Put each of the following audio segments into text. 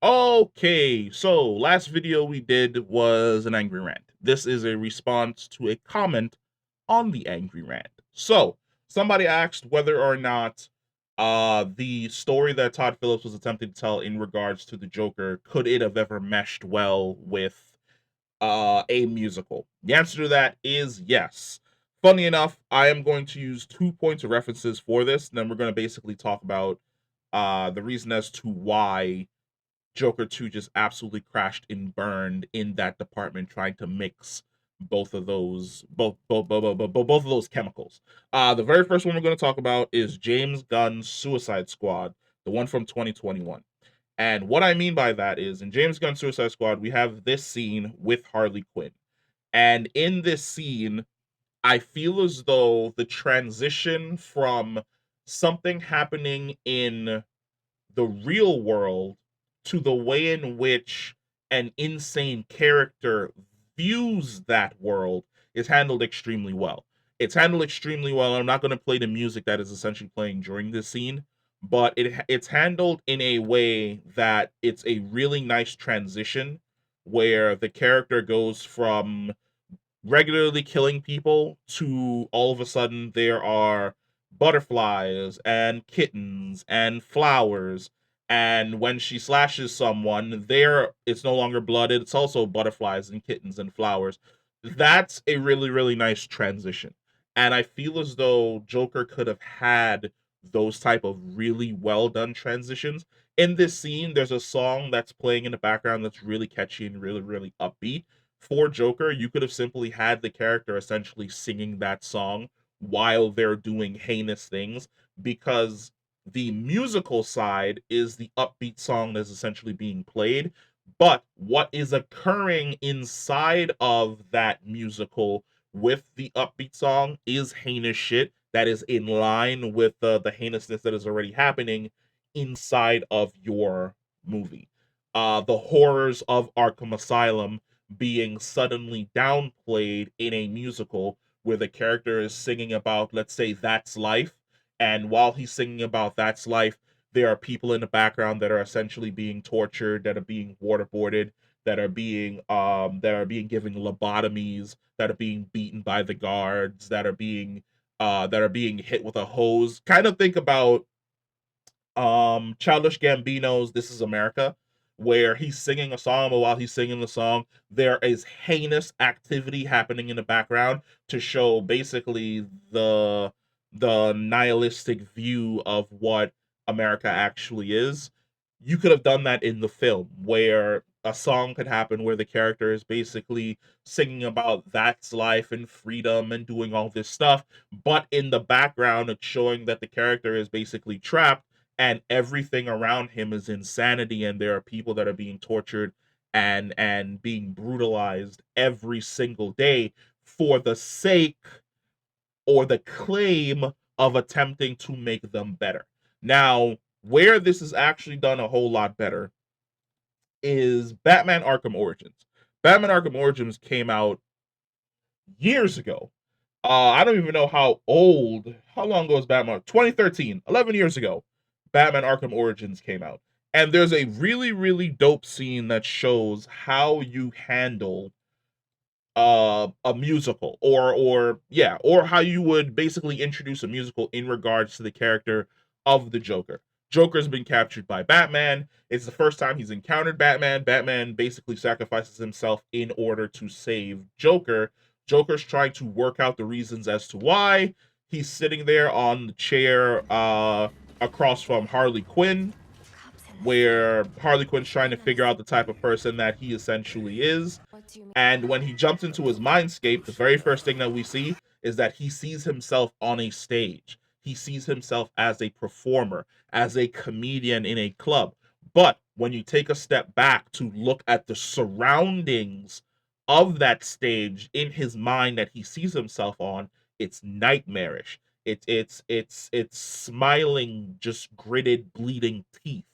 Okay, so last video we did was an angry rant. This is a response to a comment on the angry rant. So, somebody asked whether or not the story that Todd Phillips was attempting to tell in regards to the Joker could it have ever meshed well with a musical. The answer to that is yes. Funny enough, I am going to use 2 points of references for this, and then we're going to basically talk about the reason as to why Joker 2 just absolutely crashed and burned in that department trying to mix both of those both of those chemicals. The very first one we're going to talk about is James Gunn's Suicide Squad, the one from 2021. And what I mean by that is in James Gunn's Suicide Squad, we have this scene with Harley Quinn. And in this scene, I feel as though the transition from something happening in the real world to the way in which an insane character views that world is handled extremely well. It's handled extremely well. I'm not going to play the music that is essentially playing during this scene, but it's handled in a way that it's a really nice transition where the character goes from regularly killing people to all of a sudden there are butterflies and kittens and flowers, and when she slashes someone there it's no longer blood, it's also butterflies and kittens and flowers. That's a really nice transition, and I feel as though Joker could have had those type of really well done transitions. In this scene there's a song that's playing in the background that's really catchy and really upbeat. For Joker, you could have simply had the character essentially singing that song while they're doing heinous things, because the musical side is the upbeat song that's essentially being played. But what is occurring inside of that musical with the upbeat song is heinous shit that is in line with the heinousness that is already happening inside of your movie. The horrors of Arkham Asylum being suddenly downplayed in a musical where the character is singing about, let's say, that's life. And while he's singing about that's life, there are people in the background that are essentially being tortured, that are being waterboarded, that are being given lobotomies, that are being beaten by the guards, that are being hit with a hose. Kind of think about Childish Gambino's This Is America, where he's singing a song, but while he's singing the song there is heinous activity happening in the background to show basically the nihilistic view of what America actually is. You could have done that in the film where a song could happen where the character is basically singing about that's life and freedom and doing all this stuff, but in the background it's showing that the character is basically trapped and everything around him is insanity, and there are people that are being tortured and being brutalized every single day for the sake or the claim of attempting to make them better. Now, where this is actually done a whole lot better is Batman Arkham Origins. Batman Arkham Origins came out years ago. I don't even know how long ago was Batman? 2013, 11 years ago. Batman Arkham Origins came out. And there's a really dope scene that shows how you handle a musical, or how you would basically introduce a musical in regards to the character of the Joker. Joker's been captured by Batman. It's the first time he's encountered Batman. Batman basically sacrifices himself in order to save Joker. Joker's trying to work out the reasons as to why. He's sitting there on the chair across from Harley Quinn, where Harley Quinn's trying to figure out the type of person that he essentially is. And when he jumps into his mindscape, the very first thing that we see is that he sees himself on a stage. He sees himself as a performer, as a comedian in a club. But when you take a step back to look at the surroundings of that stage in his mind that he sees himself on, it's nightmarish. It's smiling, just gritted, bleeding teeth.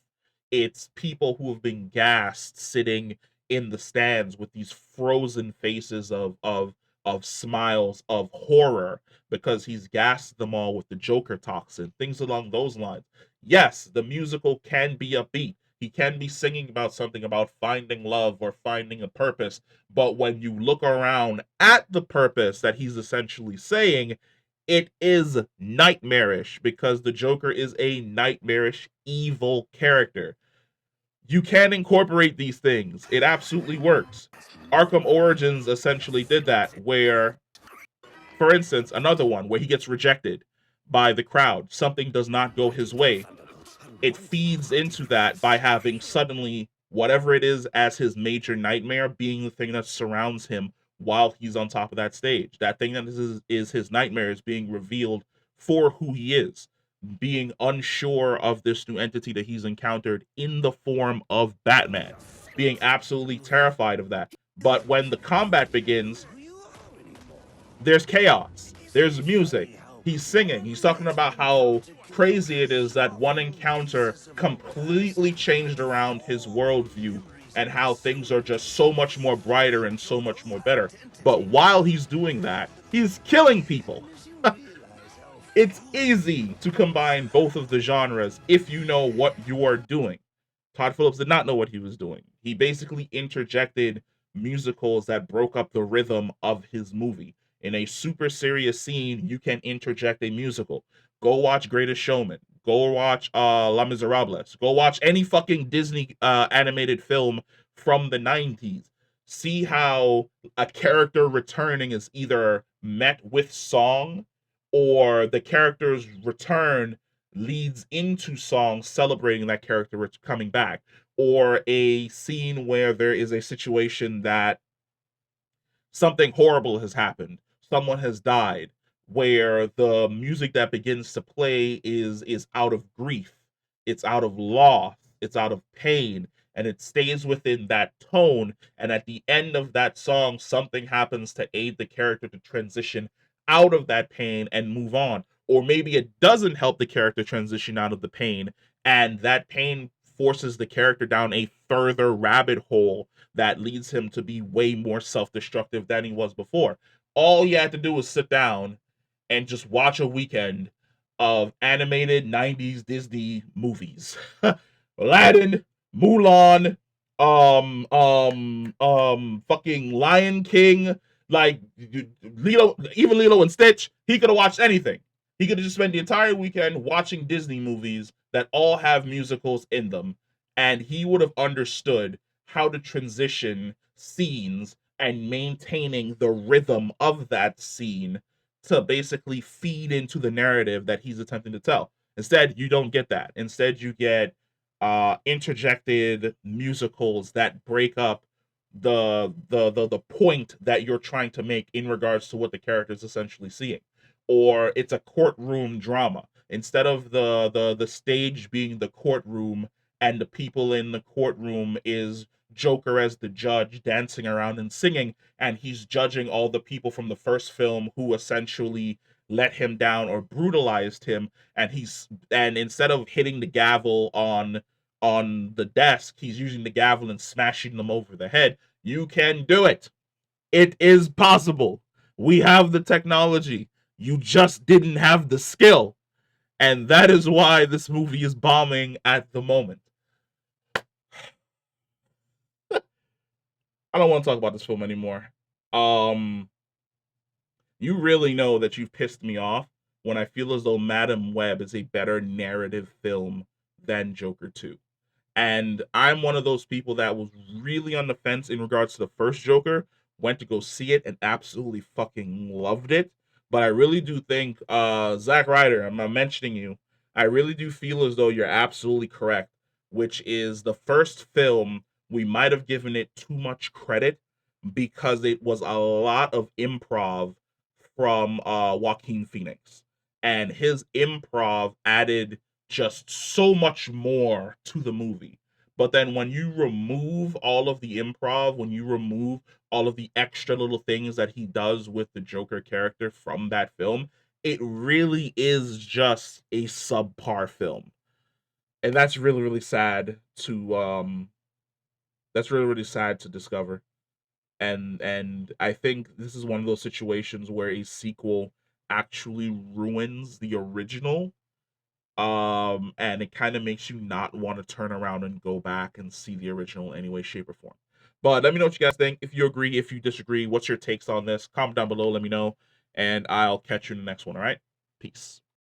It's people who have been gassed sitting in the stands with these frozen faces of smiles of horror because he's gassed them all with the Joker toxin, things along those lines. Yes, the musical can be upbeat. He can be singing about something about finding love or finding a purpose, but when you look around at the purpose that he's essentially saying, it is nightmarish because the Joker is a nightmarish, evil character. You can incorporate these things. It absolutely works. Arkham Origins essentially did that, where, for instance, another one where he gets rejected by the crowd. Something does not go his way. It feeds into that by having suddenly whatever it is as his major nightmare being the thing that surrounds him while he's on top of that stage. That thing that is his nightmare is being revealed for who he is, being unsure of this new entity that he's encountered in the form of Batman, being absolutely terrified of that. But when the combat begins, there's chaos, there's music, he's singing, he's talking about how crazy it is that one encounter completely changed around his worldview and how things are just so much more brighter and so much more better. But while he's doing that, he's killing people. It's easy to combine both of the genres if you know what you are doing. Todd Phillips did not know what he was doing. He basically interjected musicals that broke up the rhythm of his movie. In a super serious scene, you can interject a musical. Go watch Greatest Showman. Go watch La Miserables. Go watch any fucking Disney animated film from the 90s. See how a character returning is either met with song or the character's return leads into songs celebrating that character coming back, or a scene where there is a situation that something horrible has happened, someone has died, where the music that begins to play is out of grief, it's out of loss, it's out of pain, and it stays within that tone, and at the end of that song something happens to aid the character to transition out of that pain and move on. Or maybe it doesn't help the character transition out of the pain, and that pain forces the character down a further rabbit hole that leads him to be way more self-destructive than he was before. All you had to do was sit down and just watch a weekend of animated 90s Disney movies. Aladdin, Mulan, fucking Lion King, like Lilo, even Lilo and Stitch. He could have watched anything. He could have just spent the entire weekend watching Disney movies that all have musicals in them, and he would have understood how to transition scenes and maintaining the rhythm of that scene to basically feed into the narrative that he's attempting to tell. Instead, you don't get that. Instead, you get interjected musicals that break up the point that you're trying to make in regards to what the character is essentially seeing. Or it's a courtroom drama. Instead of the stage being the courtroom and the people in the courtroom is Joker as the judge dancing around and singing, and he's judging all the people from the first film who essentially let him down or brutalized him, and instead of hitting the gavel on the desk, he's using the gavel and smashing them over the head. You can do it. It is possible. We have the technology. You just didn't have the skill. And that is why this movie is bombing at the moment. I don't want to talk about this film anymore. Um, you really know that you've pissed me off when I feel as though Madam Web is a better narrative film than Joker 2. And I'm one of those people that was really on the fence in regards to the first Joker, went to go see it and absolutely fucking loved it. But I really do think, Zack Ryder, I'm not mentioning you, I really do feel as though you're absolutely correct, which is the first film, we might have given it too much credit because it was a lot of improv from Joaquin Phoenix. And his improv added just so much more to the movie. But then when you remove all of the improv, when you remove all of the extra little things that he does with the Joker character from that film, it really is just a subpar film. And that's really really sad to discover. And I think this is one of those situations where a sequel actually ruins the original And it kind of makes you not want to turn around and go back and see the original in any way, shape, or form. But let me know what you guys think. If you agree, if you disagree, what's your takes on this? Comment down below, let me know, and I'll catch you in the next one. All right, peace.